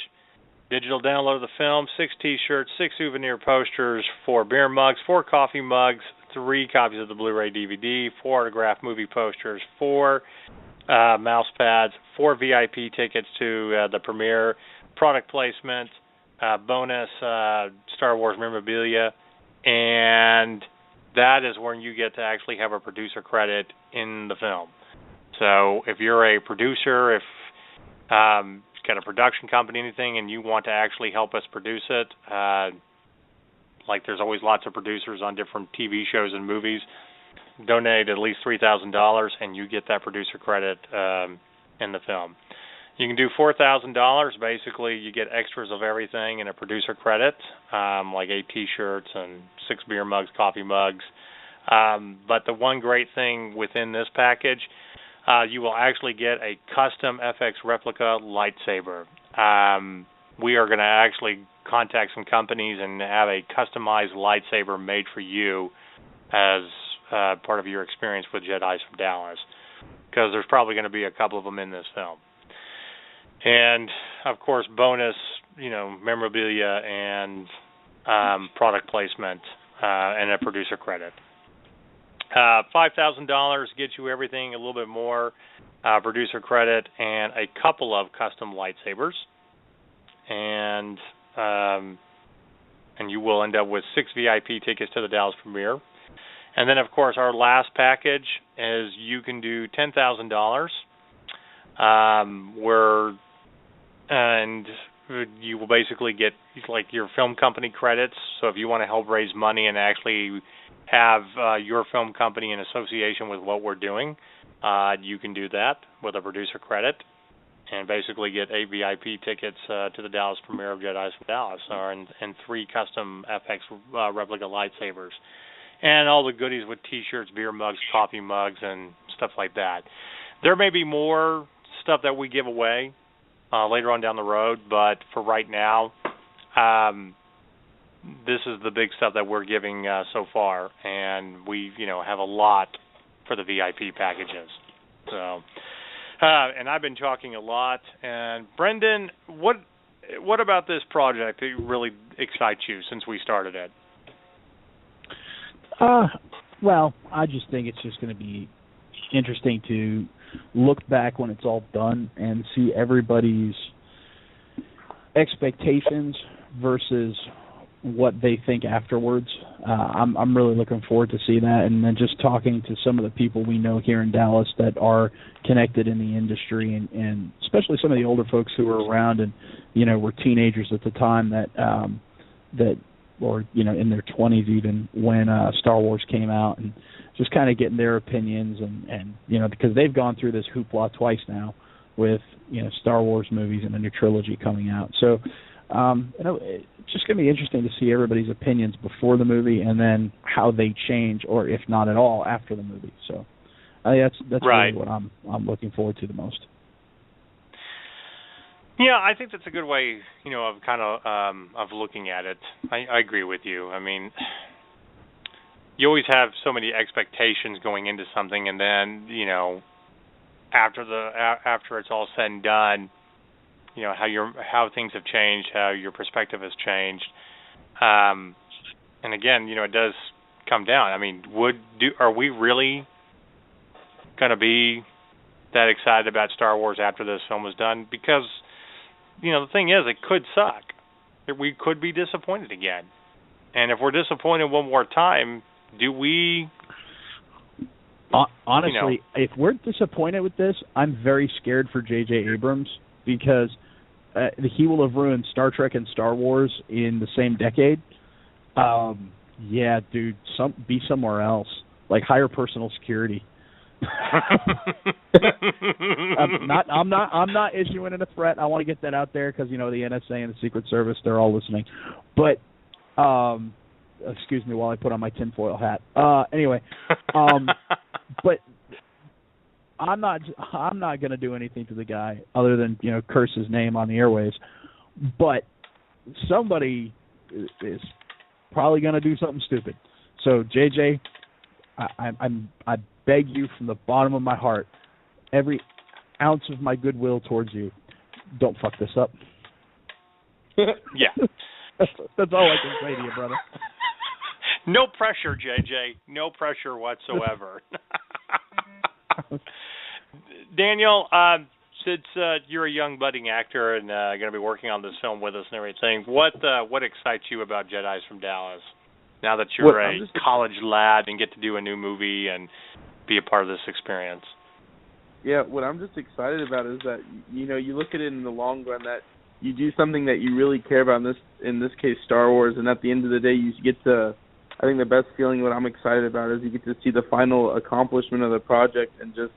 digital download of the film, 6 T-shirts, 6 souvenir posters, 4 beer mugs, 4 coffee mugs, 3 copies of the Blu-ray DVD, 4 autographed movie posters, 4 mouse pads, 4 VIP tickets to the premiere, product placement, bonus Star Wars memorabilia, and that is when you get to actually have a producer credit in the film. So if you're a producer, if you've got a production company, anything, and you want to actually help us produce it, like there's always lots of producers on different TV shows and movies, donate at least $3,000 and you get that producer credit in the film. You can do $4,000. Basically, you get extras of everything and a producer credit, like 8 T-shirts and 6 beer mugs, coffee mugs. But the one great thing within this package, you will actually get a custom FX replica lightsaber. We are going to actually contact some companies and have a customized lightsaber made for you as part of your experience with Jedis from Dallas, because there's probably going to be a couple of them in this film. And, of course, bonus, memorabilia and product placement and a producer credit. $5,000 gets you everything, a little bit more, producer credit, and a couple of custom lightsabers. And you will end up with 6 VIP tickets to the Dallas premiere. And then, of course, our last package is you can do $10,000. And you will basically get like your film company credits. So if you want to help raise money and actually have your film company in association with what we're doing, you can do that with a producer credit. and basically get 8 VIP tickets to the Dallas premiere of Jedis from Dallas, and 3 custom FX replica lightsabers, and all the goodies with T-shirts, beer mugs, coffee mugs, and stuff like that. There may be more stuff that we give away later on down the road, but for right now, this is the big stuff that we're giving so far, and we have a lot for the VIP packages. So, and I've been talking a lot. And Brendan, what about this project that really excites you since we started it? Well, I just think it's just going to be interesting to look back when it's all done and see everybody's expectations versus what they think afterwards. I'm really looking forward to see that, and then just talking to some of the people we know here in Dallas that are connected in the industry, and especially some of the older folks who were around and were teenagers at the time that or in their 20s even when Star Wars came out, and just kind of getting their opinions and because they've gone through this hoopla twice now with Star Wars movies and a new trilogy coming out. So it's just going to be interesting to see everybody's opinions before the movie and then how they change, or if not at all, after the movie. So that's right. Really what I'm looking forward to the most. Yeah, I think that's a good way, of kind of looking at it. I agree with you. I mean, you always have so many expectations going into something, and then after it's all said and done, how things have changed, how your perspective has changed, and again, it does come down. I mean, are we really going to be that excited about Star Wars after this film is done? Because the thing is, it could suck. We could be disappointed again, and if we're disappointed one more time, do we? Honestly, if we're disappointed with this, I'm very scared for J.J. Abrams, because he will have ruined Star Trek and Star Wars in the same decade. Yeah, dude, be somewhere else. Like, hire personal security. I'm not issuing it a threat. I want to get that out there because the NSA and the Secret Service, they're all listening. But excuse me while I put on my tinfoil hat. Anyway, but I'm not going to do anything to the guy other than curse his name on the airwaves. But somebody is probably going to do something stupid. So JJ, I beg you from the bottom of my heart, every ounce of my goodwill towards you, don't fuck this up. Yeah. That's all I can say to you, brother. No pressure, JJ. No pressure whatsoever. Daniel, since you're a young budding actor and going to be working on this film with us and everything, what excites you about Jedis from Dallas? Now that you're a college lad and get to do a new movie and be a part of this experience. Yeah, what I'm just excited about is that you look at it in the long run, that you do something that you really care about, in this case Star Wars, and at the end of the day you get to, I think the best feeling, what I'm excited about, is you get to see the final accomplishment of the project and just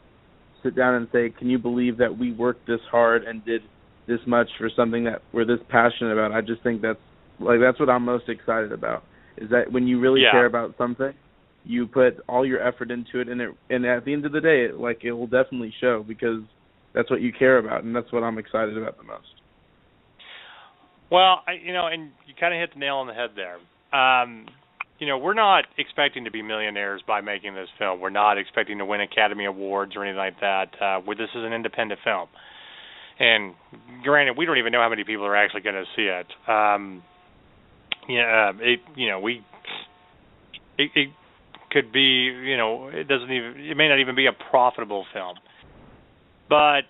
sit down and say, can you believe that we worked this hard and did this much for something that we're this passionate about? I just think that's what I'm most excited about, is that when you really care about something, you put all your effort into it, and at the end of the day, it will definitely show, because that's what you care about, and that's what I'm excited about the most. Well, and you kind of hit the nail on the head there. We're not expecting to be millionaires by making this film. We're not expecting to win Academy Awards or anything like that. This is an independent film, and granted, we don't even know how many people are actually going to see it. It could be, it may not even be a profitable film, but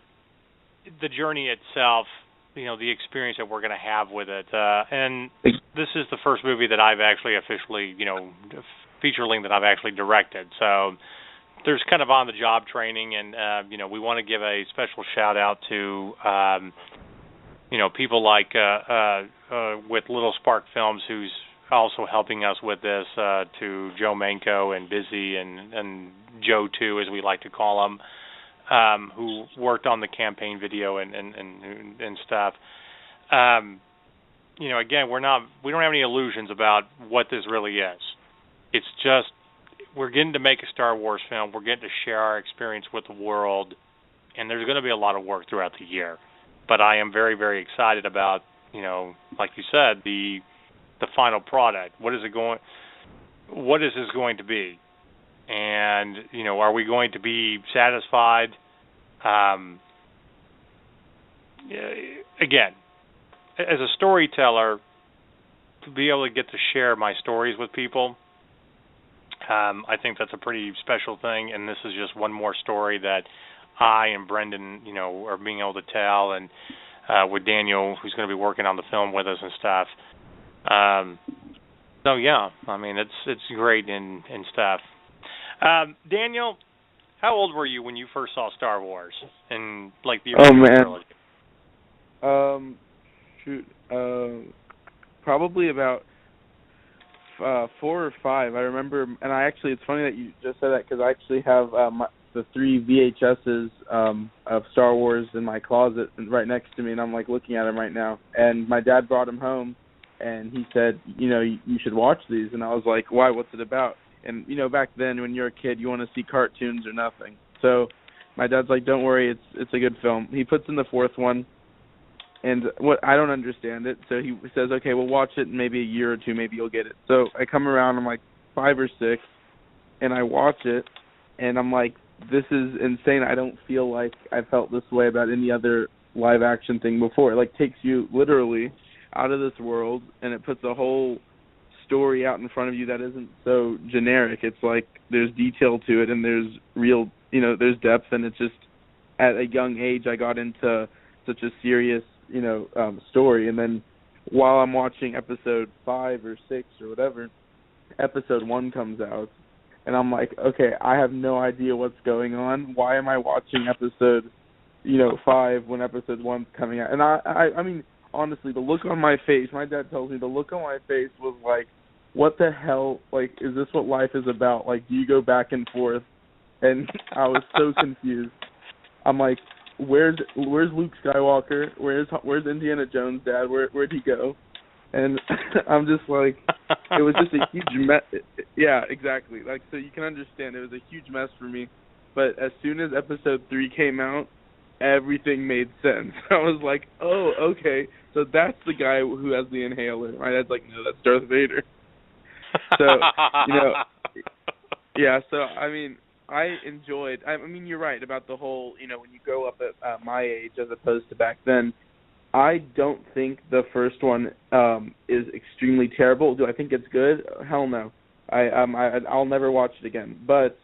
the journey itself, the experience that we're going to have with it, and this is the first movie that I've actually officially, feature length that I've actually directed, so there's kind of on-the-job training, and, we want to give a special shout-out to, people like with Little Spark Films, who's also helping us with this, to Joe Manco and Busy and Joe 2, as we like to call him. who worked on the campaign video and stuff. Again, we don't have any illusions about what this really is. It's just we're getting to make a Star Wars film. We're getting to share our experience with the world, and there's going to be a lot of work throughout the year. But I am very, very excited about, like you said, the final product. What is this going to be? And, are we going to be satisfied? Again, as a storyteller, to be able to get to share my stories with people, I think that's a pretty special thing, and this is just one more story that I and Brendan, are being able to tell, and with Daniel, who's going to be working on the film with us and stuff. So yeah, I mean, it's great and stuff. Daniel, how old were you when you first saw Star Wars and like the original trilogy? Probably about 4 or 5. I remember, and it's funny that you just said that because I actually have the 3 VHSs of Star Wars in my closet right next to me, and I'm like looking at them right now. And my dad brought them home, and he said, you should watch these. And I was like, why? What's it about? And back then when you're a kid, you want to see cartoons or nothing. So my dad's like, don't worry, it's a good film. He puts in the 4th one. And I don't understand it, so he says, okay, we'll watch it in maybe a year or 2, maybe you'll get it. So I come around, I'm like 5 or 6, and I watch it, and I'm like, this is insane. I don't feel like I felt this way about any other live-action thing before. It, takes you literally out of this world, and it puts a whole story out in front of you that isn't so generic. It's like there's detail to it, and there's real, there's depth, and it's just at a young age I got into such a serious story. And then while I'm watching episode 5 or 6 or whatever, episode 1 comes out, and I'm like, okay, I have no idea what's going on. Why am I watching episode 5 when episode 1's coming out? And I mean, honestly, the look on my face, my dad tells me the look on my face was like, what the hell? Is this what life is about? Do you go back and forth? And I was so confused. I'm like, Where's Luke Skywalker? Where's Indiana Jones, Dad? Where'd he go? And I'm just like, it was just a huge mess. Yeah, exactly. So you can understand, it was a huge mess for me. But as soon as episode 3 came out, everything made sense. I was like, oh, okay, so that's the guy who has the inhaler. My dad's like, no, that's Darth Vader. So, yeah, so, I mean, I enjoyed, I mean, you're right about the whole, when you grow up at my age as opposed to back then, I don't think the first one is extremely terrible. Do I think it's good? Hell no. I'll never watch it again. But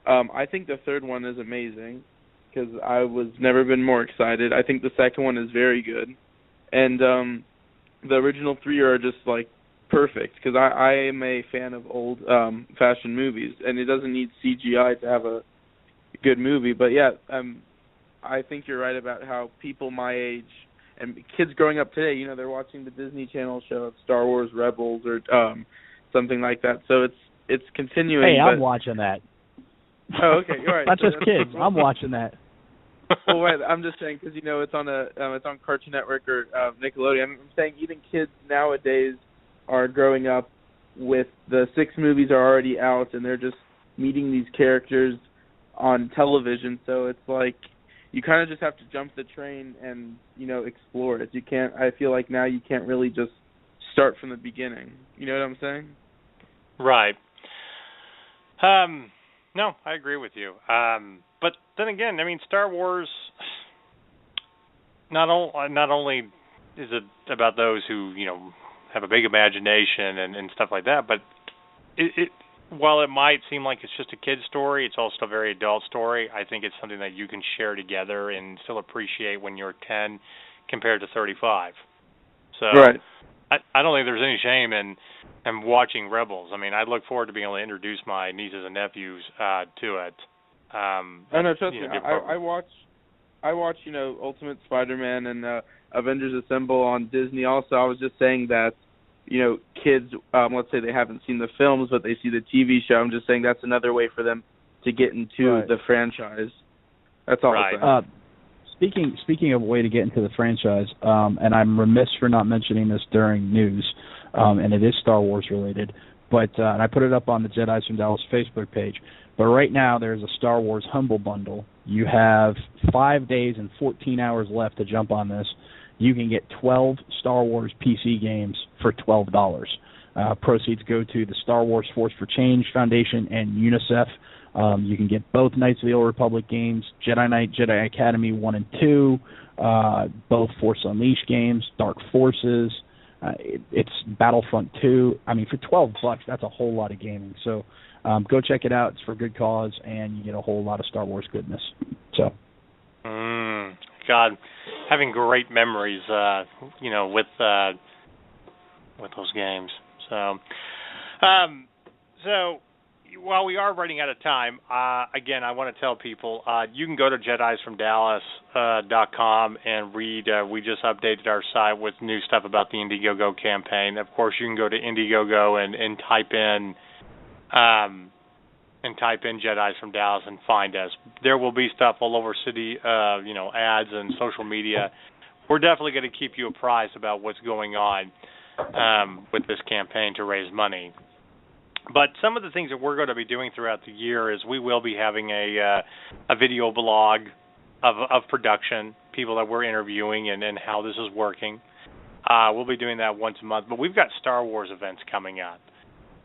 I think the third one is amazing because I was never been more excited. I think the second one is very good. And the original 3 are just, perfect because I am a fan of old fashioned movies, and it doesn't need CGI to have a good movie. But yeah, I think you're right about how people my age and kids growing up today, they're watching the Disney Channel show of Star Wars Rebels or something like that. So it's continuing. Hey, I'm watching that. Oh, okay, all right. Not just kids. I'm watching that. Well, right, I'm just saying because it's on it's on Cartoon Network or Nickelodeon. I'm saying even kids nowadays are growing up with the 6 movies are already out, and they're just meeting these characters on television. So it's like you kind of just have to jump the train and explore it. You can't. I feel like now you can't really just start from the beginning. You know what I'm saying? Right. No, I agree with you. But then again, I mean, Star Wars. Not only is it about those who have a big imagination and stuff like that, but it while it might seem like it's just a kid's story, it's also a very adult story. I think it's something that you can share together and still appreciate when you're 10 compared to 35. So right. I don't think there's any shame in watching Rebels. I mean, I look forward to being able to introduce my nieces and nephews to it. No, trust me. I watch Ultimate Spider-Man and Avengers Assemble on Disney. Also, I was just saying that, kids, let's say they haven't seen the films, but they see the TV show. I'm just saying that's another way for them to get into the franchise. That's all Right. I'm saying. Speaking of a way to get into the franchise, and I'm remiss for not mentioning this during news, and it is Star Wars related, but and I put it up on the Jedis From Dallas Facebook page. But right now there's a Star Wars Humble Bundle. You have 5 days and 14 hours left to jump on this. You can get 12 Star Wars PC games for $12. Proceeds go to the Star Wars Force for Change Foundation and UNICEF. You can get both Knights of the Old Republic games, Jedi Knight, Jedi Academy 1 and 2, both Force Unleashed games, Dark Forces. It's Battlefront 2. I mean, for $12, that's a whole lot of gaming. So go check it out. It's for a good cause, and you get a whole lot of Star Wars goodness. So. God, having great memories, with those games. So, while we are running out of time, again, I want to tell people you can go to jedisfromdallas.com and read. We just updated our site with new stuff about the Indie GoGo campaign. Of course, you can go to Indie GoGo and type in Jedis from Dallas and find us. There will be stuff all over city, ads and social media. We're definitely going to keep you apprised about what's going on with this campaign to raise money. But some of the things that we're going to be doing throughout the year is we will be having a video blog of production, people that we're interviewing and how this is working. We'll be doing that once a month. But we've got Star Wars events coming up.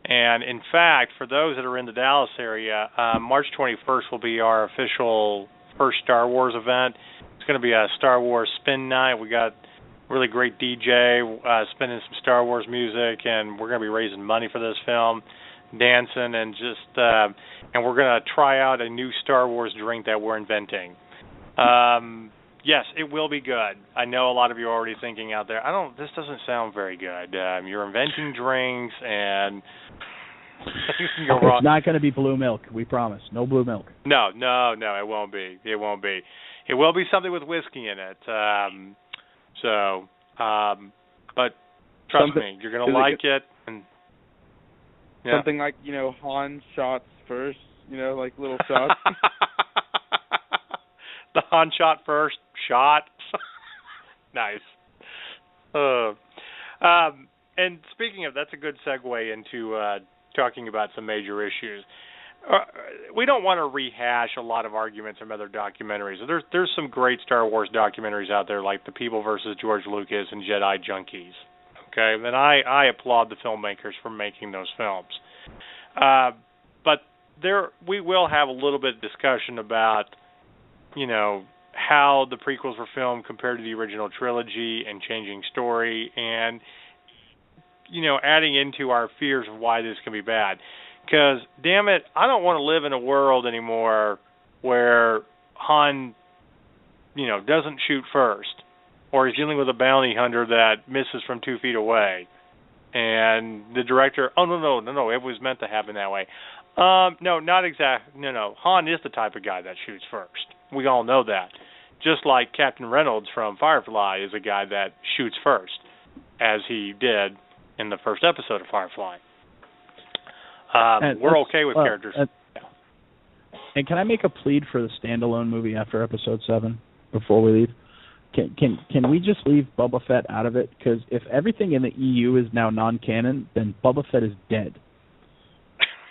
And, in fact, for those that are in the Dallas area, March 21st will be our official first Star Wars event. It's going to be a Star Wars spin night. We got a really great DJ spinning some Star Wars music, and we're going to be raising money for this film, dancing, and and we're going to try out a new Star Wars drink that we're inventing. Yes, it will be good. I know a lot of you are already thinking out there, this doesn't sound very good. You're inventing drinks, and it's not going to be blue milk, we promise. No blue milk. No, it won't be. It won't be. It will be something with whiskey in it. But trust me, you're going to like it. And something like, Han shots first, like little shots. The Han shot first, shot. Nice. And speaking of, that's a good segue into talking about some major issues. We don't want to rehash a lot of arguments from other documentaries. There's some great Star Wars documentaries out there, like The People versus George Lucas and Jedi Junkies. Okay, and I applaud the filmmakers for making those films. But we will have a little bit of discussion about, how the prequels were filmed compared to the original trilogy and changing story and, adding into our fears of why this can be bad. Because, damn it, I don't want to live in a world anymore where Han, doesn't shoot first, or he's dealing with a bounty hunter that misses from 2 feet away. And the director, no, it was meant to happen that way. No, not exactly. No, Han is the type of guy that shoots first. We all know that. Just like Captain Reynolds from Firefly is a guy that shoots first, as he did in the first episode of Firefly. We're okay with characters. And can I make a plead for the standalone movie after Episode 7 before we leave? Can we just leave Boba Fett out of it? Because if everything in the EU is now non-canon, then Boba Fett is dead.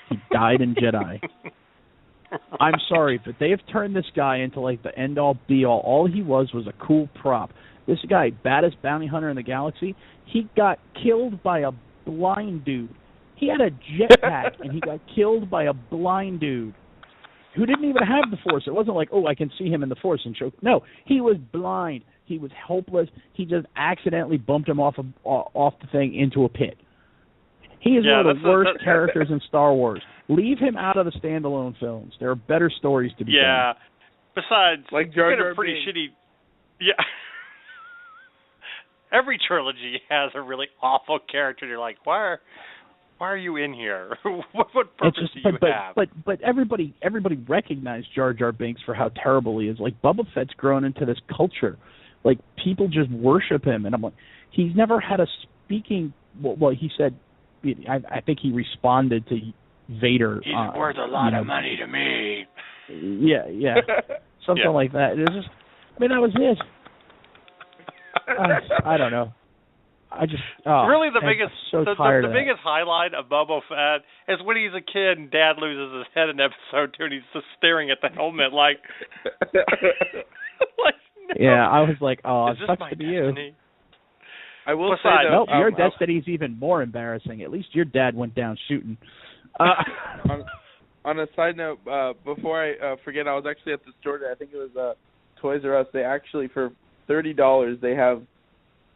He died in Jedi. I'm sorry, but they have turned this guy into like the end-all, be-all. All he was a cool prop. This guy, baddest bounty hunter in the galaxy, he got killed by a blind dude. He had a jetpack, and he got killed by a blind dude who didn't even have the Force. It wasn't like, I can see him in the Force and choke. No, he was blind. He was helpless. He just accidentally bumped him off the thing into a pit. He is one of the worst characters in Star Wars. Leave him out of the standalone films. There are better stories to be done. Yeah. Besides, like Jar Jar a pretty shitty. Yeah. Every trilogy has a really awful character. You're like, why are you in here? what purpose do you have? But everybody recognized Jar Jar Binks for how terrible he is. Like, Boba Fett's grown into this culture. Like, people just worship him. And I'm like, he's never had a speaking. Well, he said, I think he responded to Vader. He's worth a lot of money to me. Yeah. something like that. It was just, that was it. I don't know. Really, the biggest the biggest highlight of Boba Fett is when he's a kid and Dad loses his head in episode 2, and he's just staring at the helmet like, like no. Yeah, I was like, oh, it sucks to be you. I will say though, your destiny's even more embarrassing. At least your dad went down shooting. On a side note, before I forget, I was actually at the store today. I think it was Toys R Us. They actually, for $30, they have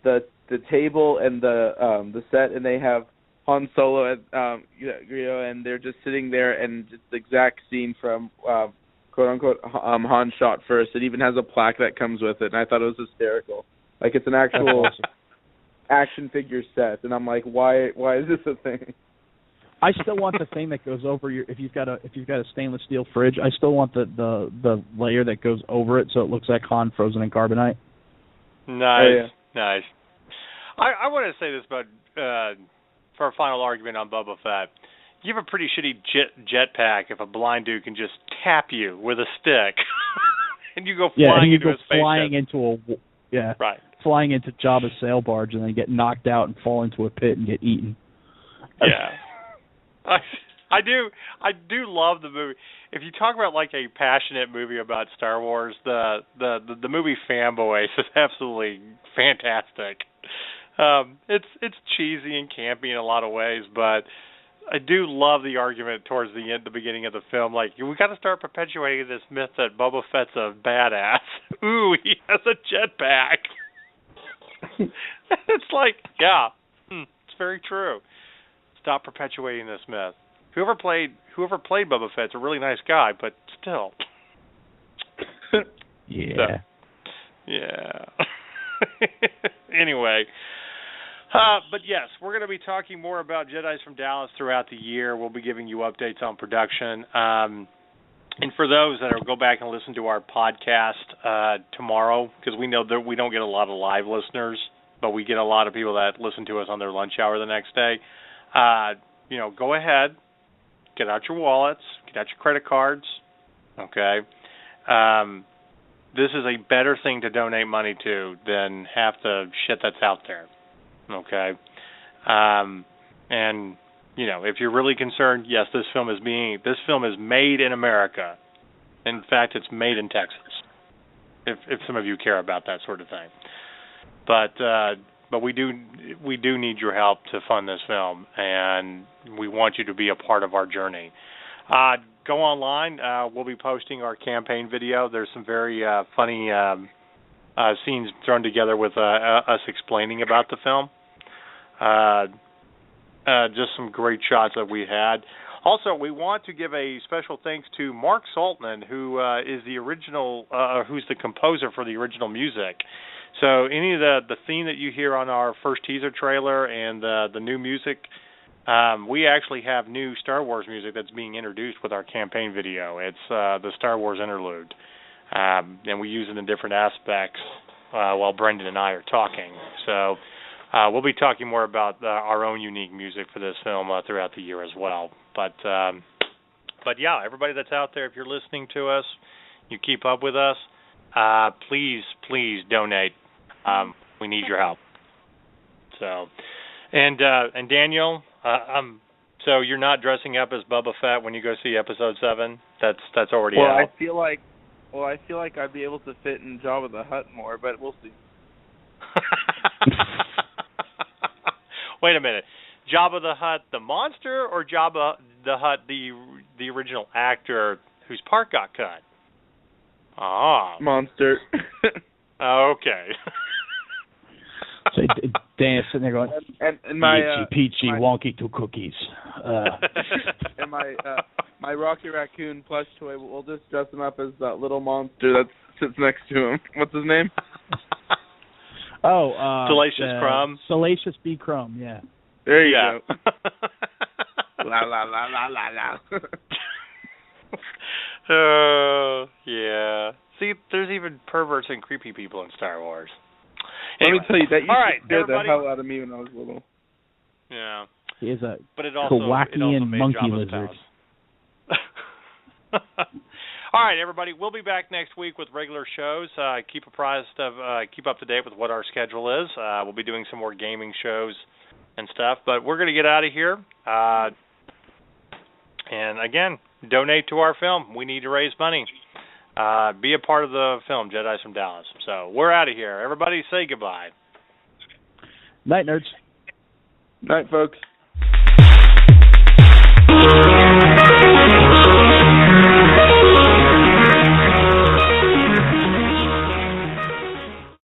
the table and the set, and they have Han Solo and they're just sitting there, and it's the exact scene from quote unquote Han shot first. It even has a plaque that comes with it, and I thought it was hysterical. Like, it's an actual action figure set, and I'm like, why is this a thing? I still want the thing that goes over your if you've got a stainless steel fridge. I still want the layer that goes over it so it looks like Han frozen in carbonite. Nice, oh, yeah. Nice. I want to say this about for a final argument on Boba Fett. You have a pretty shitty jetpack if a blind dude can just tap you with a stick, and you go flying into a spaceship. Flying into Jabba's sail barge and then get knocked out and fall into a pit and get eaten. Yeah. I do love the movie. If you talk about like a passionate movie about Star Wars, the movie Fanboys is absolutely fantastic. It's cheesy and campy in a lot of ways, but I do love the argument towards the beginning of the film. Like, we got to start perpetuating this myth that Boba Fett's a badass. Ooh, he has a jetpack. It's like, yeah, it's very true. Stop perpetuating this myth. Whoever played Boba Fett's a really nice guy, but still. Yeah. So, yeah. Anyway. But yes, we're going to be talking more about Jedis from Dallas throughout the year. We'll be giving you updates on production. And for those that go back and listen to our podcast tomorrow, because we know that we don't get a lot of live listeners, but we get a lot of people that listen to us on their lunch hour the next day. Go ahead, get out your wallets, get out your credit cards, okay? This is a better thing to donate money to than half the shit that's out there, okay? And, if you're really concerned, yes, this film is made in America. In fact, it's made in Texas, if some of you care about that sort of thing. But we do need your help to fund this film, and we want you to be a part of our journey. Go online. We'll be posting our campaign video. There's some very funny scenes thrown together with us explaining about the film. Just some great shots that we had. Also, we want to give a special thanks to Mark Saltman, who is the original, who's the composer for the original music. So any of the theme that you hear on our first teaser trailer and the new music, we actually have new Star Wars music that's being introduced with our campaign video. It's the Star Wars interlude, and we use it in different aspects while Brendan and I are talking. So we'll be talking more about our own unique music for this film throughout the year as well. But yeah, everybody that's out there, if you're listening to us, you keep up with us, please donate. We need your help. So, and Daniel, so you're not dressing up as Boba Fett when you go see Episode 7? That's already out. I feel like I'd be able to fit in Jabba the Hutt more, but we'll see. Wait a minute. Jabba the Hutt, the monster, or Jabba the Hutt, the original actor whose part got cut? Ah. Monster. Okay. So Dan's sitting there going, and my peachy, wonky two cookies. And my Rocky Raccoon plush toy, we'll just dress him up as that little monster that sits next to him. What's his name? Salacious Crumb. Salacious B. Crumb, yeah. There you go. La la la la la la. Oh, yeah. See, there's even perverts and creepy people in Star Wars. Anyway. Let me tell you, that used to scare the everybody. hell out of me when I was little. Yeah. He is a but it also Kowakian made monkey Jabba's lizard. All right, everybody. We'll be back next week with regular shows. Keep up to date with what our schedule is. We'll be doing some more gaming shows and stuff. But we're going to get out of here. And again, donate to our film. We need to raise money. Be a part of the film, Jedis from Dallas. So we're out of here. Everybody say goodbye. Night, nerds. Night, folks.